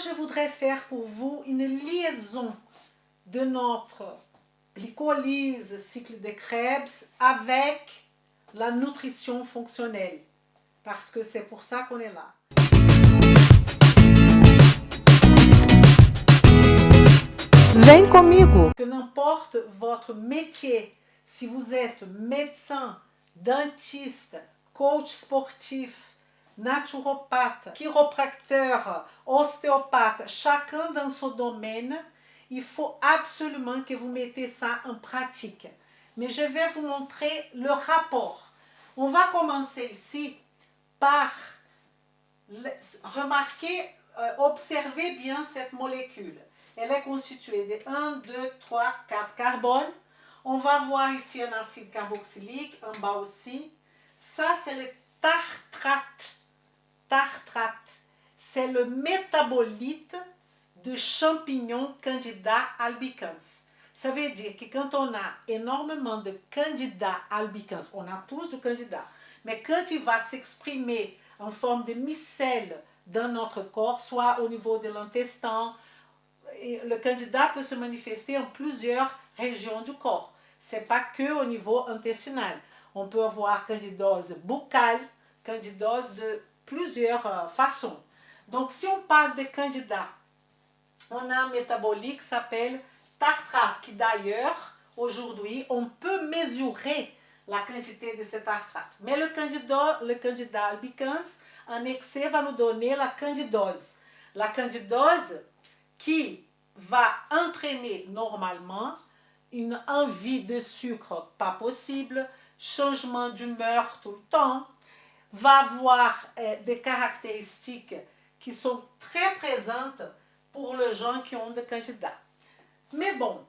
je voudrais faire pour vous une liaison de notre glycolyse, cycle de Krebs, avec la nutrition fonctionnelle. Parce que c'est pour ça qu'on est là. Vem comigo! Que n'importe votre métier, si vous êtes médecin, dentiste, coach sportif, naturopathe, chiropracteur, ostéopathe, chacun dans son domaine, il faut absolument que vous mettez ça en pratique. Mais je vais vous montrer le rapport. On va commencer ici par remarquer, observer bien cette molécule. Elle est constituée de 1, 2, 3, 4 carbones. On va voir ici un acide carboxylique, en bas aussi. Ça, c'est le tartrate. Tartrate, c'est le métabolite de champignons Candida albicans. Ça veut dire que quand on a énormément de Candida albicans, on a tous du Candida, mais quand il va s'exprimer en forme de micelles dans notre corps, soit au niveau de l'intestin, le Candida peut se manifester en plusieurs régions du corps. Ce n'est pas que au niveau intestinal. On peut avoir candidose buccale, candidose de plusieurs façons. Donc, si on parle de Candida, on a un métabolique qui s'appelle tartrate, qui d'ailleurs, aujourd'hui, on peut mesurer la quantité de ce tartrate. Mais le Candida albicans, en excès, va nous donner la candidose. La candidose qui va entraîner normalement une envie de sucre pas possible, changement d'humeur tout le temps, va avoir des caractéristiques qui sont très présentes pour les gens qui ont des candidats. Mais bon,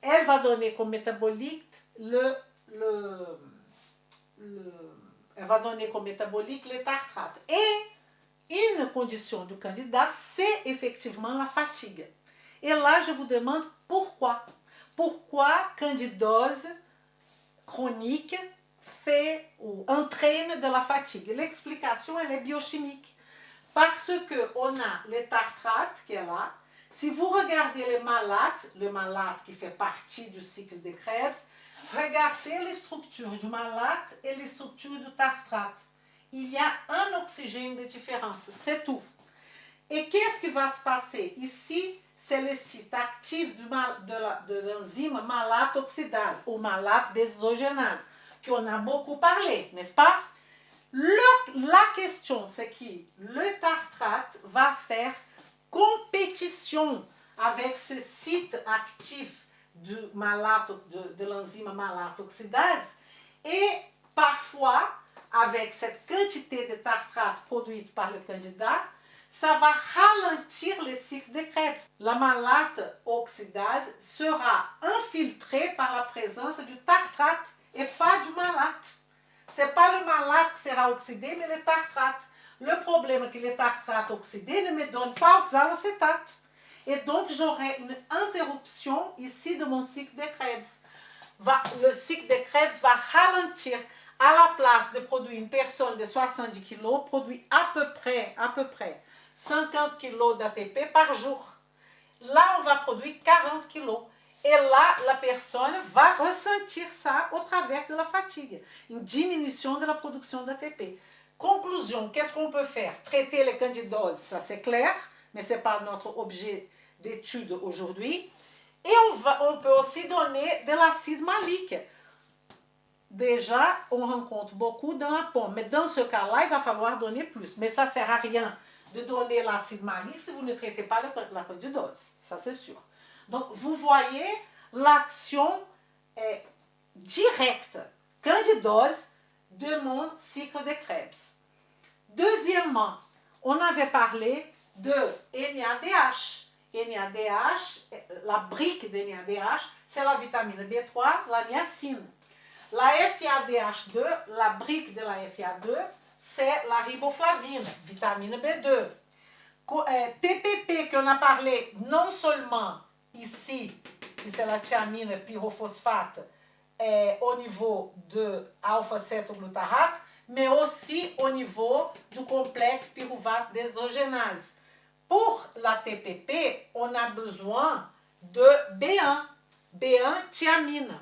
elle va donner comme métabolite elle va donner comme métabolique les tartrates. Et une condition du candidat, c'est effectivement la fatigue. Et là, je vous demande pourquoi. Pourquoi candidose chronique fait ou entraîne de la fatigue? L'explication, elle est biochimique. Parce qu'on a le tartrate qui est là. Si vous regardez le malate qui fait partie du cycle de Krebs, regardez les structures du malate et les structures du tartrate. Il y a un oxygène de différence, c'est tout. Et qu'est-ce qui va se passer? Ici, c'est le site actif de l'enzyme malate oxydase ou malate déshydrogénase, qu'on a beaucoup parlé, n'est-ce pas? La question, c'est que le tartrate va faire compétition avec ce site actif de l'enzyme malate oxydase et parfois, avec cette quantité de tartrate produite par le candidat, ça va ralentir le cycle de Krebs. La malate oxydase sera infiltrée par la présence du tartrate et pas du malate. Ce n'est pas le malate qui sera oxydé, mais le tartrate. Le problème est que le tartrate oxydé ne me donne pas oxalacétate. Et donc, j'aurai une interruption ici de mon cycle de Krebs. Le cycle de Krebs va ralentir. À la place de produire une personne de 70 kg, produit à peu près 50 kg d'ATP par jour. Là, on va produire 40 kg. Et là, la personne va ressentir ça au travers de la fatigue. Une diminution de la production d'ATP. Conclusion, qu'est-ce qu'on peut faire? Traiter les candidoses, ça c'est clair, mais ce n'est pas notre objet d'étude aujourd'hui. Et on peut aussi donner de l'acide malique. Déjà, on rencontre beaucoup dans la pomme. Mais dans ce cas-là, il va falloir donner plus. Mais ça ne sert à rien de donner l'acide malique si vous ne traitez pas la candidose. Ça, c'est sûr. Donc, vous voyez, l'action est directe. Candidose de mon cycle de Krebs. Deuxièmement, on avait parlé de NADH. NADH, la brique de NADH, c'est la vitamine B3, la niacine. La FADH2, la brique de la FA2, c'est la riboflavine, vitamine B2. TPP qu'on a parlé non seulement ici, qui c'est la thiamine pyrophosphate, au niveau de alpha-cétoglutarate, mais aussi au niveau du complexe pyruvate deshydrogénase. Pour la TPP, on a besoin de B1, B1 thiamine.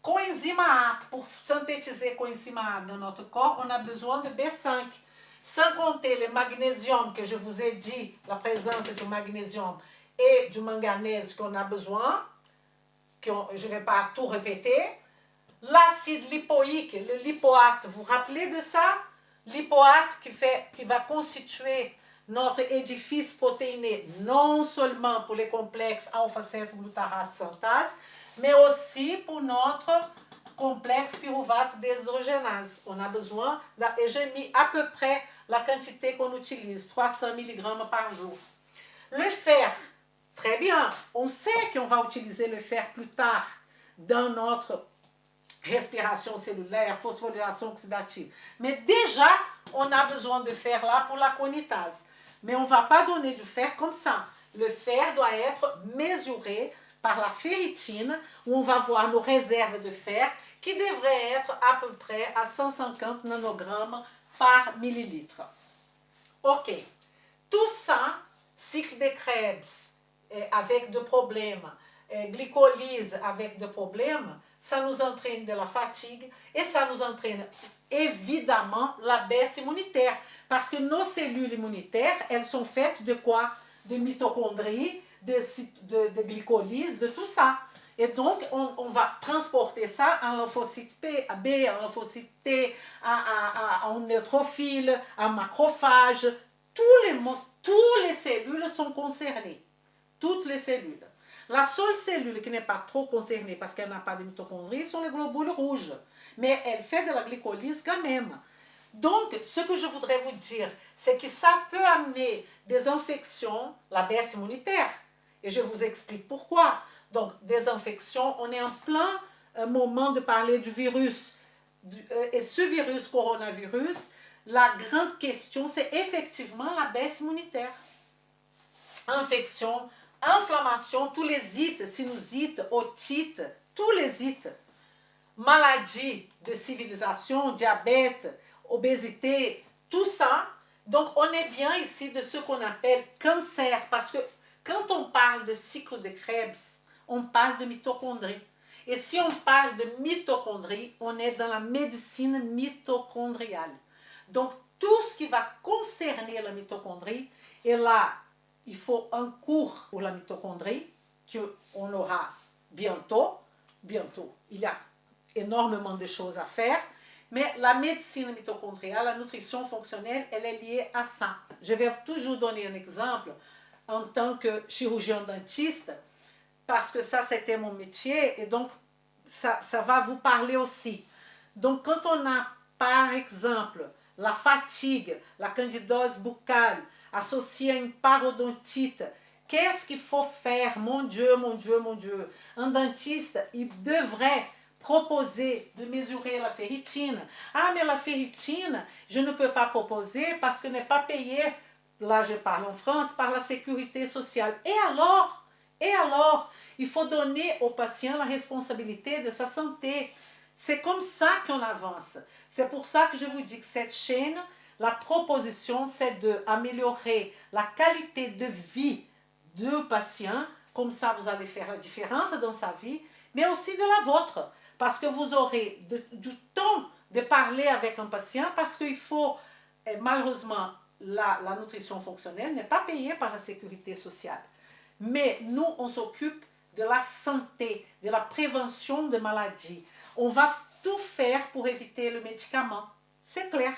Coenzima A, pour synthétiser coenzima A dans notre corps, on a besoin de B5. Sans compter le magnésium que je vous ai dit, la présence du magnésium et du manganèse qu'on a besoin, je ne vais pas tout répéter. L'acide lipoïque, le lipoate, vous vous rappelez de ça? Lipoate qui va constituer notre édifice protéiné, non seulement pour les complexes alpha-7 glutarate synthase, mais aussi pour notre complexe pyruvate deshydrogénase. On a besoin, et j'ai mis à peu près la quantité qu'on utilise, 300 mg par jour. Le fer, très bien, on sait qu'on va utiliser le fer plus tard dans notre respiration cellulaire, phosphorylation oxydative. Mais déjà, on a besoin de fer là pour la conitase. Mais on ne va pas donner du fer comme ça. Le fer doit être mesuré par la ferritine, où on va voir nos réserves de fer, qui devraient être à peu près à 150 nanogrammes par millilitre. Ok. Tout ça, cycle de Krebs avec des problèmes, glycolyse avec des problèmes, ça nous entraîne de la fatigue et ça nous entraîne évidemment la baisse immunitaire. Parce que nos cellules immunitaires, elles sont faites de quoi? De mitochondries, de glycolyse, de tout ça. Et donc, on va transporter ça en lymphocyte B, en lymphocyte T, en neutrophile, en macrophage. Toutes les cellules sont concernées. Toutes les cellules. La seule cellule qui n'est pas trop concernée parce qu'elle n'a pas de mitochondries sont les globules rouges. Mais elle fait de la glycolyse quand même. Donc, ce que je voudrais vous dire, c'est que ça peut amener des infections, la baisse immunitaire. Et je vous explique pourquoi. Donc, des infections, on est en plein moment de parler du virus. Et ce virus, coronavirus, la grande question, c'est effectivement la baisse immunitaire. Infection, inflammation, tous les ites, sinusite, otite, tous les ites. Maladies de civilisation, diabète, obésité, tout ça. Donc, on est bien ici de ce qu'on appelle cancer. Parce que quand on parle de cycle de Krebs, on parle de mitochondrie. Et si on parle de mitochondrie, on est dans la médecine mitochondriale. Donc, tout ce qui va concerner la mitochondrie, et là, il faut un cours pour la mitochondrie, qu'on aura bientôt. Bientôt, il y a énormément de choses à faire. Mais la médecine mitochondriale, la nutrition fonctionnelle, elle est liée à ça. Je vais toujours donner un exemple en tant que chirurgien dentiste, parce que ça, c'était mon métier, et donc, ça va vous parler aussi. Donc, quand on a, par exemple, la fatigue, la candidose buccale, associée à une parodontite, qu'est-ce qu'il faut faire? Mon Dieu, mon Dieu, mon Dieu. Un dentiste, il devrait proposer de mesurer la ferritine. Ah, mais la ferritine, je ne peux pas proposer parce que n'est pas payé, là je parle en France, par la sécurité sociale. Et alors, il faut donner au patient la responsabilité de sa santé. C'est comme ça qu'on avance. C'est pour ça que je vous dis que cette chaîne, la proposition, c'est d'améliorer la qualité de vie du patient. Comme ça, vous allez faire la différence dans sa vie, mais aussi de la vôtre. Parce que vous aurez du temps de parler avec un patient, parce qu'il faut, malheureusement, la nutrition fonctionnelle n'est pas payée par la sécurité sociale. Mais nous, on s'occupe de la santé, de la prévention de maladies. On va tout faire pour éviter le médicament. C'est clair.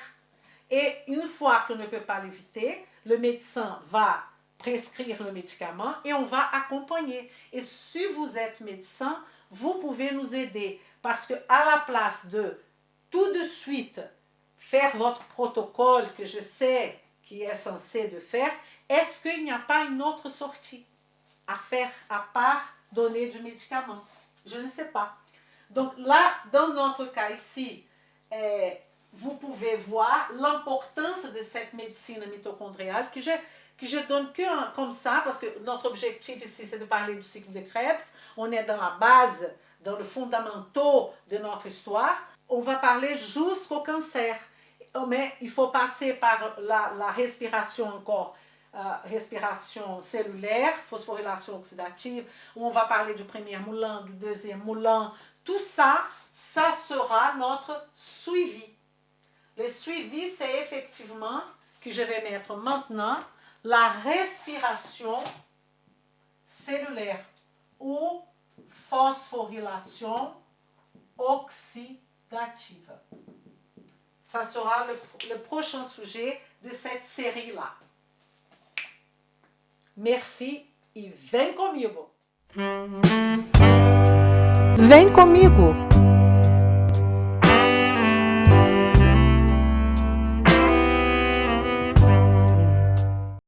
Et une fois qu'on ne peut pas l'éviter, le médecin va prescrire le médicament et on va accompagner. Et si vous êtes médecin, vous pouvez nous aider. Parce qu'à la place de tout de suite faire votre protocole que je sais qui est censé de faire, est-ce qu'il n'y a pas une autre sortie à faire à part donner du médicament? Je ne sais pas. Donc là, dans notre cas ici, vous pouvez voir l'importance de cette médecine mitochondriale que je donne que comme ça, parce que notre objectif ici, c'est de parler du cycle de Krebs. On est dans la base, dans le fondamentaux de notre histoire. On va parler jusqu'au cancer. Mais il faut passer par la respiration encore respiration cellulaire, phosphorylation oxydative, où on va parler du premier moulin, du deuxième moulin. Tout ça, ça sera notre suivi. Le suivi, c'est effectivement, que je vais mettre maintenant, la respiration cellulaire ou phosphorylation oxydative. Ça sera le prochain sujet de cette série-là. Merci e vem comigo! Vem comigo!